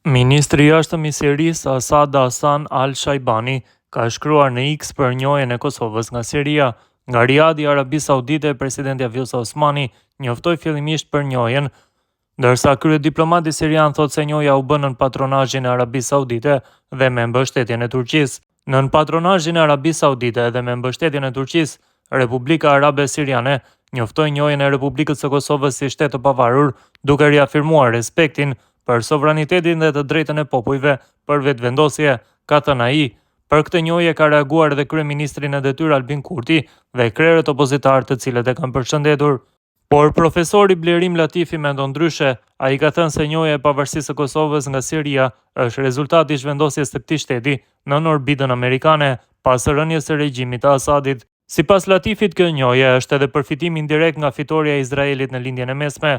Ministri i jashtëm i Sirisë Asad Hasan al-Shaibani ka shkruar në X për njohjen e Kosovës nga Siria. Nga Riyadhi, Arabi Saudite, presidenti Vjosa Osmani njoftoi fillimisht për njohjen, ndërsa kryediplomati sirian thotë se njohja u bë nën patronazhin e Arabisë Saudite dhe me mbështetjen e Turqisë. Nën patronazhin e Arabisë Saudite dhe me mbështetjen e Turqisë, Republika Arabe Siriane njoftoi njohjen e Republikës së Kosovës si shtet të pavarur, duke riafirmuar respektin për sovranitetin dhe të drejtën e popujve për vetëvendosje, ka thënë ai. Për këtë njohje ka reaguar edhe kryeministri në detyrë Albin Kurti dhe krerët opozitar të cilët e kanë përshëndetur. Por profesori Blerim Latifi mendon ndryshe. Ai ka thënë se njohja e pavarësisë së Kosovës nga Siria është rezultati i zhvendosjes së këtij shteti nën orbitën amerikane pas rënies së regjimit të Asadit. Sipas Latifit, kjo njohje është edhe përfitim indirekt nga fitoria e Izraelit në lindjen e mesme.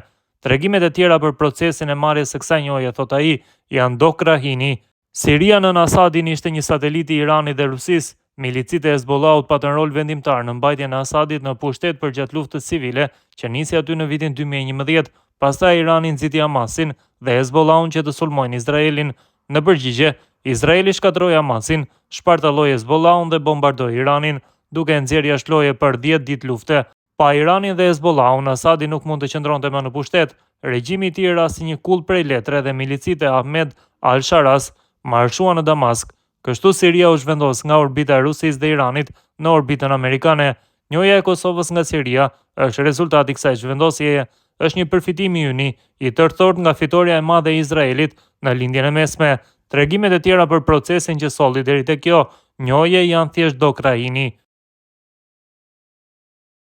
Tregimet e tjera për procesin e marrjes së kësaj njohje, thot ai, janë Dok Rahini. Siria nën Asadin ishte një satelit i Iranit dhe Rusisë. Milicit e Hezbollahut patën rol vendimtar në mbajtjen e Asadit në pushtet përgjatë luftës civile që nisi aty në vitin 2011, pastaj Irani nxiti Hamasin dhe Hezbollahun që të sulmojnë Izraelin. Në përgjigje, Izraeli shkatroi Hamasin, shpartalloi Hezbollahun dhe bombardoi Iranin, duke nxjerrë jashtëloje për 10 ditë lufte. Pa Iranin dhe Hezbollahun, Asadi nuk mund të qëndronte më në pushtet. Regjimi i tij ra si një kull prej letre dhe milicit e Ahmed al-Sharas marshuan në Damask. Kështu Siria u zhvendos nga orbita e Rusisë dhe Iranit në orbitën amerikane. Njohja e Kosovës nga Siria është rezultati i kësaj zhvendosjeje, është një përfitim i yni i tërthort nga fitoria e madhe e Izraelit në lindjen e mesme. Tregimet e tjera për procesin që solli deri te kjo njohje janë thjesht Dok Rahini.